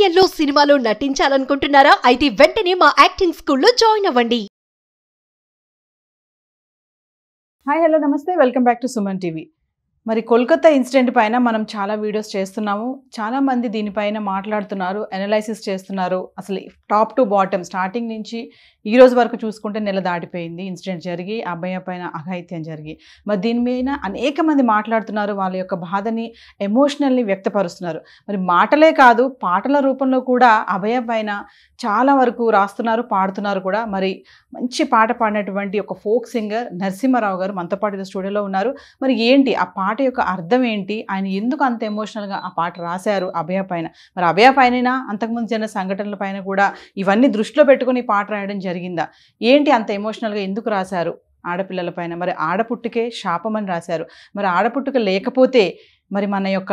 సీరియల్లో సినిమాలో నటించాలనుకుంటున్నారా? అయితే వెంటనే మా యాక్టింగ్ స్కూల్లో జాయిన్ అవ్వండి. హాయ్ హలో నమస్తే welcome back to Suman TV. మరి కోల్కతా ఇన్సిడెంట్ పైన మనం చాలా వీడియోస్ చేస్తున్నాము. చాలామంది దీనిపైన మాట్లాడుతున్నారు, అనలైసిస్ చేస్తున్నారు. అసలు టాప్ టు బాటమ్ స్టార్టింగ్ నుంచి ఈ రోజు వరకు చూసుకుంటే నెల దాటిపోయింది ఇన్సిడెంట్ జరిగి, అబ్బాయి పైన అఘాయిత్యం జరిగి. మరి దీని మీద అనేక మంది మాట్లాడుతున్నారు, వాళ్ళ యొక్క బాధని ఎమోషనల్ని వ్యక్తపరుస్తున్నారు. మరి మాటలే కాదు, పాటల రూపంలో కూడా అభయ పైన చాలా వరకు రాస్తున్నారు, పాడుతున్నారు కూడా. మరి మంచి పాట పాడినటువంటి ఒక ఫోక్ సింగర్ నరసింహారావు గారు మనతో పాటు స్టూడియోలో ఉన్నారు. మరి ఏంటి ఆ పాట యొక్క అర్థం ఏంటి, ఆయన ఎందుకు అంత ఎమోషనల్గా ఆ పాట రాశారు అభయ పైన? మరి అభయ పైన అంతకుముందు జరిగిన సంఘటనల పైన కూడా ఇవన్నీ దృష్టిలో పెట్టుకుని పాట రాయడం జరిగిందా? ఏంటి అంత ఎమోషనల్గా ఎందుకు రాశారు ఆడపిల్లల పైన? మరి ఆడపుట్టుకే శాపం అని రాశారు. మరి ఆడపుట్టుక లేకపోతే మరి మన యొక్క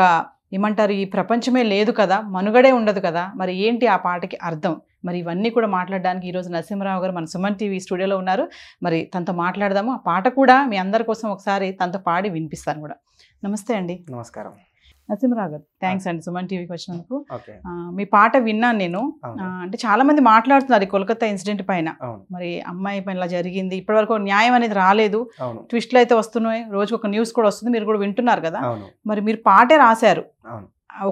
ఏమంటారు, ఈ ప్రపంచమే లేదు కదా, మనుగడే ఉండదు కదా. మరి ఏంటి ఆ పాటకి అర్థం? మరి ఇవన్నీ కూడా మాట్లాడడానికి ఈరోజు నరసింహారావు గారు మన సుమన్ టీవీ స్టూడియోలో ఉన్నారు. మరి తనతో మాట్లాడదాము. ఆ పాట కూడా మీ అందరి కోసం ఒకసారి తనతో పాడి వినిపిస్తాను కూడా. నమస్తే అండి. నమస్కారం నరసింహారావు గారు, థ్యాంక్స్ అండి సుమన్ టీవీకి వచ్చినందుకు. ఓకే. మీ పాట విన్నాను నేను. అంటే చాలా మంది మాట్లాడుతున్నారు ఈ కోల్కతా ఇన్సిడెంట్ పైన. మరి అమ్మాయి పైన ఇలా జరిగింది, ఇప్పటివరకు న్యాయం అనేది రాలేదు, ట్విస్ట్లు అయితే వస్తున్నాయి, రోజుకు ఒక న్యూస్ కూడా వస్తుంది, మీరు కూడా వింటున్నారు కదా. మరి మీరు పాటే రాశారు,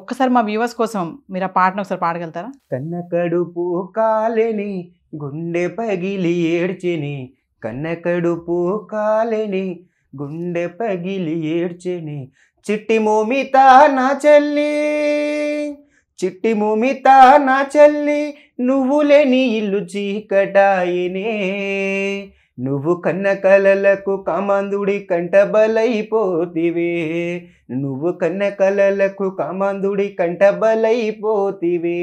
ఒక్కసారి మా వ్యూవర్స్ కోసం మీరు ఆ పాటను ఒకసారి పాడగలుగుతారా? కన్న కడుపు కాలేని గుండె పగిలి ఏడ్చెని, కన్న కడుపు కాలేని గుండె పగిలి ఏడ్చెని, చిట్టి మోమిత నా చెల్లి, చిట్టి మోమిత నా చెల్లి, నువ్వు లేని ఇల్లు చీకటాయినే, నువ్వు కన్న కలలకు కామందుడి కంట బలైపోతివే, నువ్వు కన్న కలలకు కామందుడి కంట బలైపోతివే,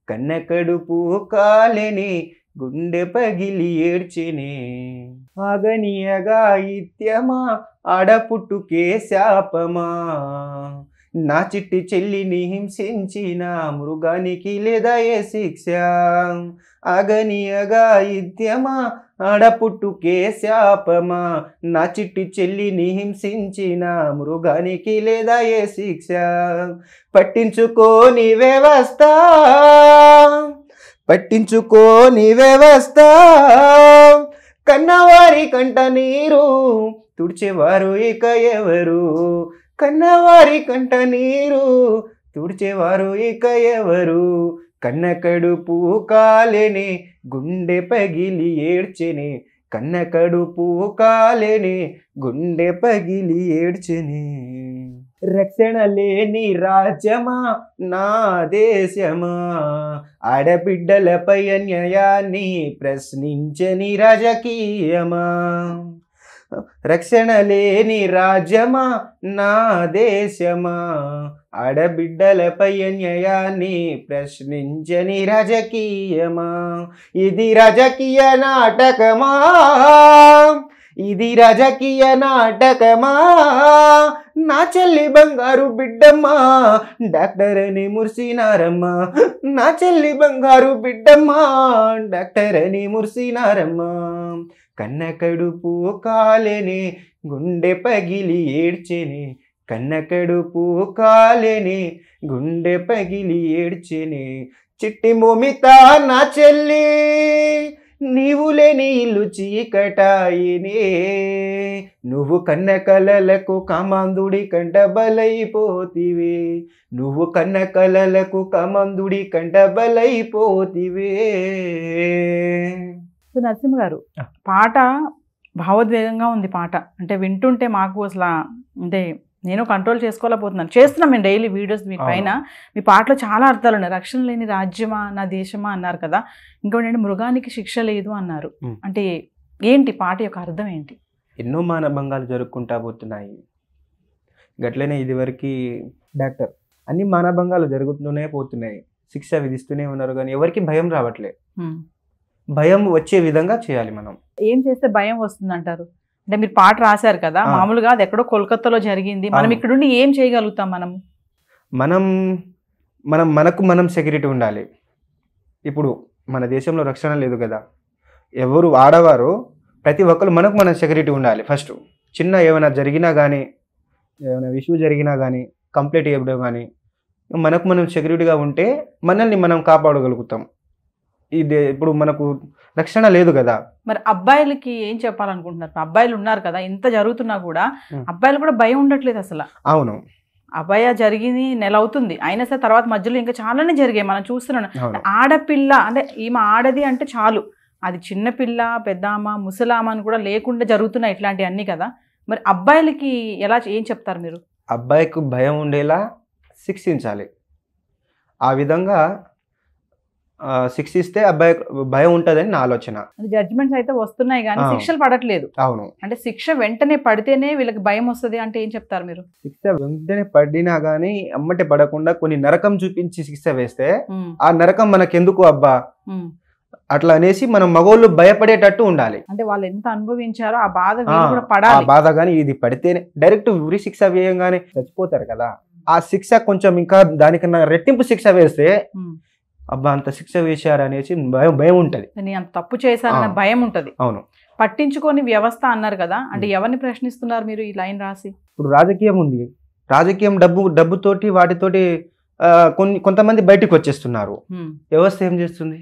కన్న కడుపు కాలేని గుండె పగిలి ఏడ్చెనే, ఆగనియగా ఇత్యమా ఆడపుట్టుకే శాపమా, నా చిట్టి చెల్లిని హింసించిన మృగానికి లేదా ఏ శిక్ష, ఆగనియగా ఇత్యమా ఆడపుట్టుకే శాపమా, నా చిట్టి చెల్లిని హింసించిన మృగానికి లేదా ఏ శిక్ష, పట్టించుకోని వ్యవస్థ, పట్టించుకోని వ్యవస్థ, కన్నవారి కంట నీరు తుడిచేవారు ఇక ఎవరు, కన్నవారి కంట నీరు తుడిచేవారు ఇక ఎవరు, కన్న కడుపు కాలేని గుండె పగిలి ఏడ్చెని, కన్న కడుపు కాలేని గుండె పగిలి ఏడ్చెని, రక్షణ లేని రాజ్యమా నా దేశమా, ఆడబిడ్డలపై అన్యాయాన్ని ప్రశ్నించని రాజకీయమా, రక్షణ లేని రాజ్యమా నా దేశమా, ఆడబిడ్డలపై అన్యాయాన్ని ప్రశ్నించని రాజకీయమా, ఇది రాజకీయ నాటకమా, ఇది రాజకీయ నాటకమా, నా చెల్లి బంగారు బిడ్డమ్మా డాక్టర్ అని మురిసినారమ్మా, నా చెల్లి బంగారు బిడ్డమ్మా డాక్టర్ అని మురిసినారమ్మా, కన్న కడుపు కాలేని గుండె పగిలి ఏడ్చెని, కన్న కడుపు కాలేని గుండె పగిలి ఏడ్చెని, చిట్టి మోమిత నా చెల్లి, నీవు లేని ఇల్లు చీకటాయినే, నువ్వు కన్న కలలకు కామందుడి కంట బలైపోతివే, నువ్వు కన్న కలలకు కామందుడి కంట బలైపోతివే. నరసింహ గారు, పాట భావోద్వేగంగా ఉంది. పాట అంటే వింటుంటే మాకు అసలు అంటే నేను కంట్రోల్ చేసుకోలేకపోతున్నాను. చేస్తున్నాం మేము డైలీ వీడియోస్ మీ పైన. మీ పాటలో చాలా అర్థాలు ఉన్నాయి. రక్షణ లేని రాజ్యమా నా దేశమా అన్నారు కదా, ఇంకోటి మృగానికి శిక్ష లేదు అన్నారు. అంటే ఏంటి పాట యొక్క అర్థం ఏంటి? ఎన్నో మానభంగాలు జరుపుకుంటా పోతున్నాయి. గట్లనే ఇదివరకు డాక్టర్ అన్ని మానభంగాలు జరుగుతూనే పోతున్నాయి, శిక్ష విధిస్తూనే ఉన్నారు, కానీ ఎవరికి భయం రావట్లే. భయం వచ్చే విధంగా చేయాలి. మనం ఏం చేస్తే భయం వస్తుంది అంటారు? అంటే మీరు పాట రాశారు కదా, మామూలుగా అది ఎక్కడో కోల్కతాలో జరిగింది, మనం ఇక్కడుండి ఏం చేయగలుగుతాం? మనకు సెక్యూరిటీ ఉండాలి. ఇప్పుడు మన దేశంలో రక్షణ లేదు కదా, ఎవరు ఆడవారు ప్రతి ఒక్కరు మనం సెక్యూరిటీ ఉండాలి. ఫస్ట్ చిన్న ఏమైనా జరిగినా కానీ, ఏమైనా ఇష్యూ జరిగినా కానీ, కంప్లైంట్ ఇవ్వడం కానీ, మనకు మనం సెక్యూరిటీగా ఉంటే మనల్ని మనం కాపాడగలుగుతాం. ఇది ఇప్పుడు మనకు రక్షణ లేదు కదా. మరి అబ్బాయిలకి ఏం చెప్పాలనుకుంటున్నారు? అబ్బాయిలు ఉన్నారు కదా, ఇంత జరుగుతున్నా కూడా అబ్బాయిలు కూడా భయం ఉండట్లేదు అసలు. అవును, అబ్బాయి జరిగింది నెల అవుతుంది అయినా సరే తర్వాత మధ్యలో ఇంకా చాలానే జరిగాయి మనం చూస్తున్నాను. అవును. ఆడపిల్ల అంటే ఈమె ఆడది అంటే చాలు, అది చిన్నపిల్ల పెద్దామ ముసలామ అని కూడా లేకుండా జరుగుతున్నాయి ఇట్లాంటివన్నీ కదా. మరి అబ్బాయిలకి ఎలా ఏం చెప్తారు మీరు? అబ్బాయికి భయం ఉండేలా శిక్షించాలి. ఆ విధంగా శిక్షిస్తే అబ్బాయి భయం ఉంటుందని నా ఆలోచన. జడ్జిమెంట్స్ అయితే వస్తున్నాయి కానీ శిక్షలు పడట్లేదు. అవును, అంటే శిక్ష వెంటనే పడితేనే వీళ్ళకి భయం వస్తుంది అంటే ఏం చెప్తారు మీరు? శిక్ష వెంటనే పడినా గానీ అమ్మటే పడకుండా కొన్ని నరకం చూపించి శిక్ష వేస్తే ఆ నరకం మనకెందుకు అబ్బా అట్లా అనేసి మనం మగోళ్ళు భయపడేటట్టు ఉండాలి. అంటే వాళ్ళు ఎంత అనుభవించారో ఆ బాధ కూడా పడాలి. ఆ బాధ గానీ ఇది పడితేనే డైరెక్ట్ ఉరి శిక్ష వేయంగానే చచ్చిపోతారు కదా. ఆ శిక్ష కొంచెం ఇంకా దానికన్నా రెట్టింపు శిక్ష వేస్తే అబ్బా అంత శిక్ష వేశారు అనేసి భయం ఉంటది. నేను అంత తప్పు చేశానన్న భయం ఉంటది. అవును. పట్టించుకొని వ్యవస్థ అన్నారు కదా, అంటే ఎవరిని ప్రశ్నిస్తున్నారు మీరు ఈ లైన్ రాసి? ఇప్పుడు రాజకీయం ఉంది, రాజకీయం డబ్బుతోటి వాటితోటి కొంతమంది బయటకు వచ్చేస్తున్నారు. వ్యవస్థ ఏం చేస్తుంది?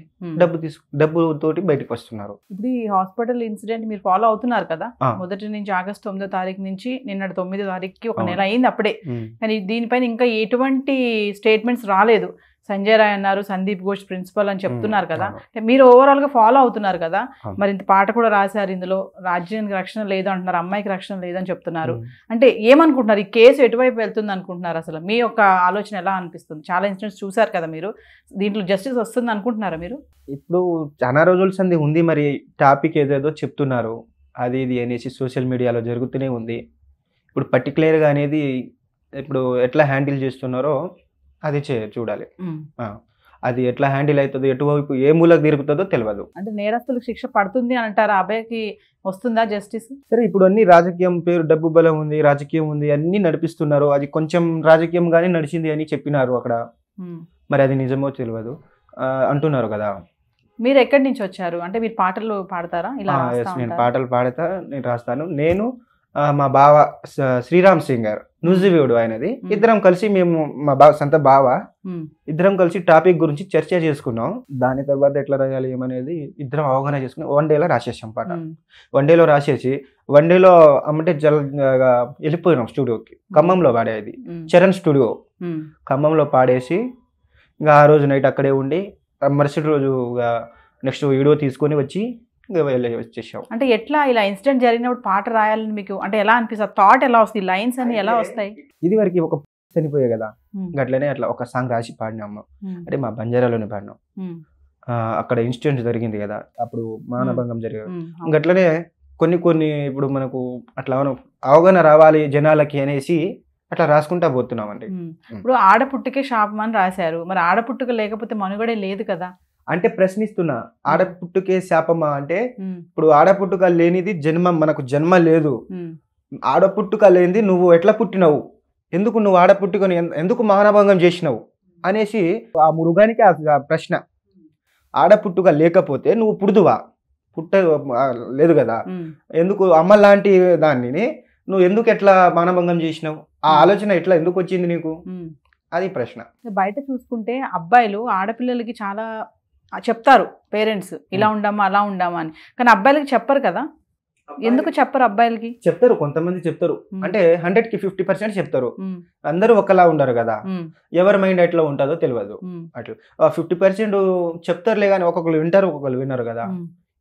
డబ్బుతోటి బయటకు వస్తున్నారు. ఇప్పుడు ఈ హాస్పిటల్ ఇన్సిడెంట్ మీరు ఫాలో అవుతున్నారు కదా, మొదటి నుంచి ఆగస్టు 9వ తారీఖు నుంచి నిన్నటి 9వ తారీఖుకి ఒక నెల అయింది అప్పుడే. కానీ దీనిపైన ఇంకా ఎటువంటి స్టేట్మెంట్స్ రాలేదు. సంజయ్ రాయ్ అన్నారు, సందీప్ ఘోష్ ప్రిన్సిపల్ అని చెప్తున్నారు కదా, మీరు ఓవరాల్ గా ఫాలో అవుతున్నారు కదా. మరి ఇంత పాట కూడా రాశారు ఇందులో, రాజ్యానికి రక్షణ లేదు అంటున్నారు, అమ్మాయికి రక్షణ లేదని చెప్తున్నారు. అంటే ఏమనుకుంటున్నారు, ఈ కేసు ఎటువైపు వెళ్తుంది అనుకుంటున్నారు? అసలు మీ యొక్క ఆలోచన ఎలా అనిపిస్తుంది? చాలా ఇన్సిడెంట్స్ చూసారు కదా మీరు, దీంట్లో జస్టిస్ వస్తుంది అనుకుంటున్నారా మీరు? ఇప్పుడు చాలా రోజుల సంది ఉంది, మరి టాపిక్ ఏదేదో చెప్తున్నారు అది ఇది అనేసి సోషల్ మీడియాలో జరుగుతూనే ఉంది. ఇప్పుడు పర్టికులర్గా అనేది ఇప్పుడు ఎట్లా హ్యాండిల్ చేస్తున్నారో అది చూడాలి. అది ఎట్లా హ్యాండిల్ అవుతుందో, ఎటువైపు ఏ మూలకు తిరుగుతుందో తెలియదు. అంటే నేరస్తులకు శిక్ష పడుతుంది అని అంటారా? అబ్బాయికి వస్తుందా జస్టిస్? సరే, ఇప్పుడు అన్ని రాజకీయం పేరు డబ్బు బలం ఉంది, రాజకీయం ఉంది, అన్ని నడిపిస్తున్నారు. అది కొంచెం రాజకీయం గానీ నడిచింది అని చెప్పినారు అక్కడ, మరి అది నిజమో తెలియదు అంటున్నారు కదా. మీరు ఎక్కడి నుంచి వచ్చారు? అంటే మీరు పాటలు పాడతారా? ఇలా నేను పాటలు పాడతా, నేను రాస్తాను. నేను మా బావ శ్రీరామ్ సింగర్ నూజివీడు ఆయనది, ఇద్దరం కలిసి మేము మా సొంత బావ ఇద్దరం కలిసి టాపిక్ గురించి చర్చ చేసుకున్నాం. దాని తర్వాత ఎట్లా రాయాలి ఏమనేది ఇద్దరం అవగాహన చేసుకుని 1 డేలో రాసేసాం పాట. 1 డేలో రాసేసి 1 డేలో అమ్మంటే వెళ్ళిపోయినాం స్టూడియోకి. ఖమ్మంలో పాడేది చరణ్ స్టూడియో, ఖమ్మంలో పాడేసి ఇంకా ఆ రోజు నైట్ అక్కడే ఉండి మరుసటి రోజు నెక్స్ట్ వీడియో తీసుకొని వచ్చి వచ్చేసాం. అంటే ఎట్లా ఇలా ఇన్సిడెంట్ జరిగినప్పుడు పాట రాయాలని మీకు అంటే ఎలా అనిపిస్తుంది? థాట్ ఎలా వస్తుంది? లైన్స్ అని ఎలా వస్తాయి? ఇది వరకు ఒక చనిపోయే కదా, అట్లనే అట్లా ఒక సాంగ్ రాసి పాడినాము. అంటే మా బంజారాలోనే పాడినాం. అక్కడ ఇన్సిడెంట్ జరిగింది కదా, అప్పుడు మానభంగం జరిగింది. అట్లనే కొన్ని ఇప్పుడు మనకు అట్లా అవగాహన రావాలి జనాలకి అనేసి అట్లా రాసుకుంటా పోతున్నామండి. ఇప్పుడు ఆడపుట్టుకే శాపం అని రాశారు, మరి ఆడపుట్టుక లేకపోతే మనుగడే లేదు కదా. అంటే ప్రశ్నిస్తున్నా, ఆడపుట్టుకే శాపమా అంటే ఇప్పుడు ఆడపుట్టుక లేనిది జన్మ, మనకు జన్మ లేదు. ఆడపుట్టుక లేనిది నువ్వు ఎట్లా పుట్టినవు, ఎందుకు నువ్వు ఆడపుట్టుకని ఎందుకు మానభంగం చేసినావు అనేసి ఆ మృగానికి ఆ ప్రశ్న. ఆడపుట్టుక లేకపోతే నువ్వు పుడుదువా? లేదు కదా, ఎందుకు అమ్మ లాంటి దాన్ని నువ్వు ఎందుకు ఎట్లా మానభంగం చేసినావు? ఆ ఆలోచన ఎట్లా ఎందుకు వచ్చింది నీకు? అది ప్రశ్న. బయట చూసుకుంటే అబ్బాయిలు ఆడపిల్లలకి చాలా చెప్తారు పేరెంట్స్, ఇలా ఉండామా అలా ఉండామా అని, కానీ అబ్బాయిలకి చెప్పరు కదా. ఎందుకు చెప్పరు? అబ్బాయిలకి చెప్తారు, కొంతమంది చెప్తారు. అంటే 100కి 50% చెప్తారు. అందరూ ఒకలా ఉండరు కదా, ఎవరి మైండ్ ఎట్లా ఉంటుందో తెలియదు. అట్లా 50% చెప్తారులే కానీ ఒక్కొక్కరు వింటారు, ఒక్కొక్కరు విన్నారు కదా.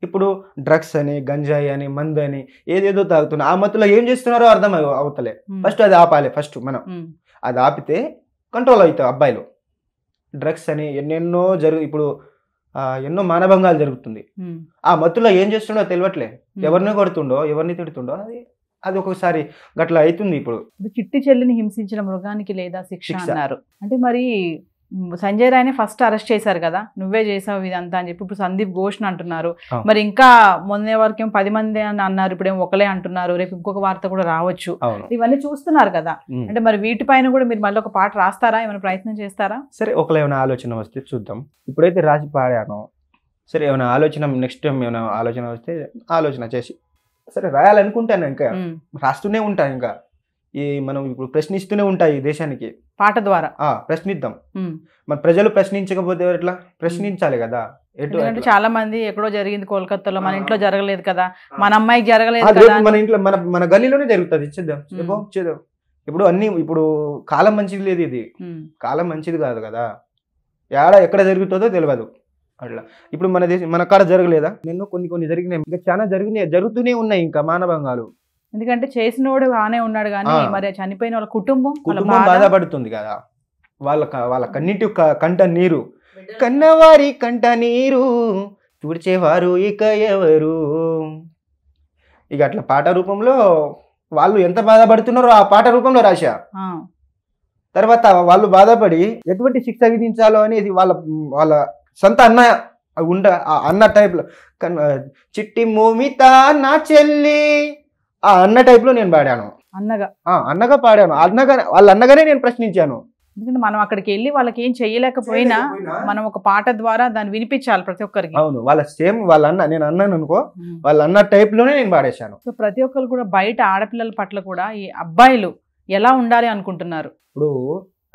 ఇప్పుడు డ్రగ్స్ అని, గంజాయి అని, మందు అని ఏదేదో తాగుతున్నారు. ఆ మత్తులో ఏం చేస్తున్నారో అర్థం అవుతలే. ఫస్ట్ అది ఆపాలి. ఫస్ట్ మనం అది ఆపితే కంట్రోల్ అవుతాయి అబ్బాయిలు. డ్రగ్స్ అని ఎన్నెన్నో ఇప్పుడు ఎన్నో మానభంగాలు జరుగుతుంది. ఆ మత్తులో ఏం చేస్తుండో తెలియట్లే, ఎవరిని కొడుతుండో ఎవరిని తిడుతుండో అది ఒక్కొక్కసారి గట్లా అవుతుంది. ఇప్పుడు చిట్టి చెల్లిని హింసించిన మృగానికి లేదా శిక్ష అన్నారు. అంటే మరి సంజయ్ రాయ్ని ఫస్ట్ అరెస్ట్ చేశారు కదా, నువ్వే చేసావు ఇదంతా అని చెప్పి. ఇప్పుడు సందీప్ ఘోష్ అంటున్నారు, మరి ఇంకా మొన్న వరకు 10 మంది అని అన్నారు, ఇప్పుడేమో ఒకలే అంటున్నారు, రేపు ఇంకొక వార్త కూడా రావచ్చు. ఇవన్నీ చూస్తున్నారు కదా, అంటే మరి వీటిపైన కూడా మీరు మళ్ళీ ఒక పాట రాస్తారా, ఏమైనా ప్రయత్నం చేస్తారా? సరే, ఒకవేళ ఏమైనా ఆలోచన వస్తే చూద్దాం. ఇప్పుడైతే రాసి పాడాను. సరే, ఏమైనా ఆలోచన నెక్స్ట్ టైం ఏమైనా ఆలోచన వస్తే ఆలోచన చేసి సరే రాయాలనుకుంటాను. ఇంకా రాస్తూనే ఉంటాను. ఇంకా మనం ఇప్పుడు ప్రశ్నిస్తూనే ఉంటాయి ఈ దేశానికి. పాట ద్వారా ప్రశ్నిద్దాం. మన ప్రజలు ప్రశ్నించకపోతే ఎట్లా? ప్రశ్నించాలి కదా. ఎందుకంటే చాలా మంది ఎక్కడో జరిగింది కోల్కతాలో, మన ఇంట్లో జరగలేదు కదా, మన అమ్మాయికి జరగలేదు కదా, మన ఇంట్లో మన గల్లీలోనే జరుగుతుంది. చేద్దాం. ఇప్పుడు ఇప్పుడు కాలం మంచిది లేదు, ఇది కాలం మంచిది కాదు కదా. ఎక్కడ జరుగుతుందో తెలియదు అట్లా. ఇప్పుడు మన కాడ జరగలేదా? నేను కొన్ని జరిగినాయి, ఇంకా చాలా జరుగుతూనే ఉన్నాయి ఇంకా మానభంగాలు. ఎందుకంటే చేసినోడు బాగానే ఉన్నాడు కానీ మరి చనిపోయిన వాళ్ళ కుటుంబం బాధపడుతుంది కదా. వాళ్ళ కన్నిటి కంట నీరు, కన్నవారి కంట నీరు తుడిచేవారు ఇక ఎవరు. ఇక అట్లా పాట రూపంలో వాళ్ళు ఎంత బాధపడుతున్నారో ఆ పాట రూపంలో రాశా. తర్వాత వాళ్ళు బాధపడి ఎటువంటి శిక్ష విధించాలో అనేది వాళ్ళ సొంత అన్న టైప్ లో, చిట్టి మోమిత నా చెల్లి ఆ అన్న టైప్ లో నేను పాడాను. అన్నగా పాడాను. వాళ్ళ అన్నగానే నేను ప్రశ్నించాను. ఎందుకంటే మనం అక్కడికి వెళ్ళి వాళ్ళకి ఏం చేయలేకపోయినా మనం ఒక పాట ద్వారా దాన్ని వినిపించాలి ప్రతి ఒక్కరికి. అవును, వాళ్ళ సేమ్ వాళ్ళ అన్న, నేను అన్నాను అనుకో, వాళ్ళ అన్న టైప్ లోనే నేను పాడేశాను. సో ప్రతి ఒక్కరు కూడా బయట ఆడపిల్లల పట్ల కూడా ఈ అబ్బాయిలు ఎలా ఉండాలి అనుకుంటున్నారు? ఇప్పుడు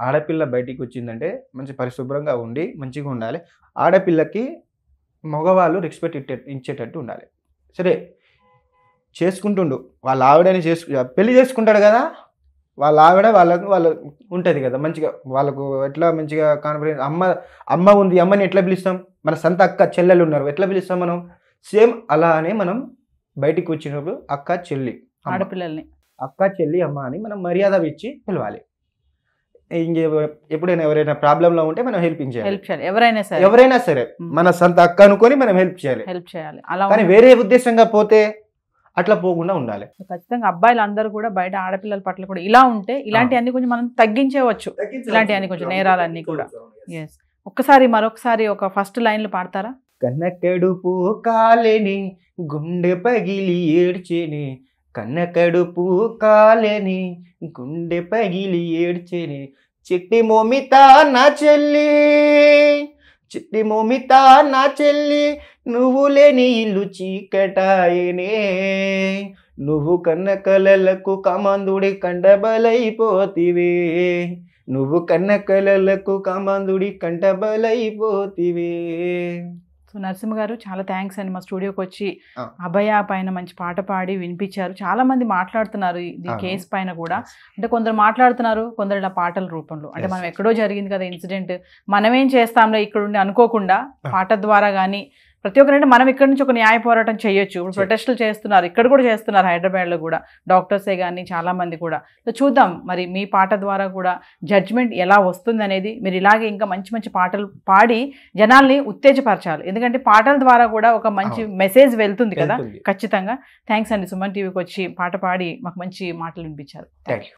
ఆడపిల్ల బయటికి వచ్చిందంటే మంచి పరిశుభ్రంగా ఉండి మంచిగా ఉండాలి. ఆడపిల్లకి మగవాళ్ళు రెస్పెక్ట్ ఇచ్చేటట్టు ఉండాలి. సరే చేసుకుంటుండు, వాళ్ళ ఆవిడని పెళ్లి చేసుకుంటాడు కదా, వాళ్ళ ఆవిడ వాళ్ళ ఉంటుంది కదా మంచిగా, వాళ్ళకు ఎట్లా మంచిగా కాన్ఫిడెన్స్. అమ్మ ఉంది, అమ్మని ఎట్లా పిలుస్తాం? మన సొంత అక్క చెల్లెలు ఉన్నారు, ఎట్లా పిలుస్తాం మనం? సేమ్ అలానే మనం బయటికి వచ్చినప్పుడు అక్క చెల్లి, ఆడపిల్లల్ని అక్క చెల్లి అమ్మ అని మనం మర్యాద ఇచ్చి పిలవాలి. ఎప్పుడైనా ఎవరైనా ప్రాబ్లంలో ఉంటే మనం హెల్ప్ చేయాలి. ఎవరైనా సరే మన సొంత అక్క అనుకొని మనం హెల్ప్ చేయాలి. కానీ వేరే ఉద్దేశంగా పోతే అట్లా పోకుండా ఉండాలి. ఖచ్చితంగా అబ్బాయిలు అందరూ కూడా బయట ఆడపిల్లల పట్ల కూడా ఇలా ఉంటే ఇలాంటివన్నీ కొంచెం మనం తగ్గించేవచ్చు. ఇలాంటివన్నీ కొంచెం నేరాలన్నీ కూడా. ఎస్, మరొకసారి ఒక ఫస్ట్ లైన్లు పాడతారా? కన్నకడుపు కాలేని గుండె పగిలి ఏడ్చేని, కన్నకడుపు కాలేని గుండె పగిలి ఏడ్చేని, చిట్టి మోమిత నా చెల్లి, చిట్టి మోమిత నా చెల్లి, నువ్వు లేని ఇల్లు చీకటాయనే, నువ్వు కన్న కలలకు కమందుడి కండబలైపోతివే, నువ్వు కన్న కలలకు కమందుడి కంటబలైపోతివే. సో నరసింహ గారు చాలా థ్యాంక్స్ అండి, మా స్టూడియోకి వచ్చి అభయ పైన మంచి పాట పాడి వినిపించారు. చాలా మంది మాట్లాడుతున్నారు ఈ కేసు పైన కూడా. అంటే కొందరు మాట్లాడుతున్నారు, కొందరు ఇలా పాటల రూపంలో. అంటే మనం ఎక్కడో జరిగింది కదా ఇన్సిడెంట్, మనమేం చేస్తాంలో ఇక్కడ ఉండి అనుకోకుండా పాట ద్వారా కానీ ప్రతి ఒక్కరంటే మనం ఇక్కడ నుంచి ఒక న్యాయ పోరాటం చేయొచ్చు. ఇప్పుడు ప్రొటెస్టులు చేస్తున్నారు, ఇక్కడ కూడా చేస్తున్నారు, హైదరాబాద్లో కూడా డాక్టర్సే కానీ చాలా మంది కూడా. సో చూద్దాం మరి మీ పాట ద్వారా కూడా జడ్జ్మెంట్ ఎలా వస్తుంది అనేది. మీరు ఇలాగే ఇంకా మంచి మంచి పాటలు పాడి జనాల్ని ఉత్తేజపరచాలి, ఎందుకంటే పాటల ద్వారా కూడా ఒక మంచి మెసేజ్ వెళ్తుంది కదా. ఖచ్చితంగా థ్యాంక్స్ అండి, సుమన్ టీవీకి వచ్చి పాట పాడి మాకు మంచి మాటలు వినిపించారు. Thank you.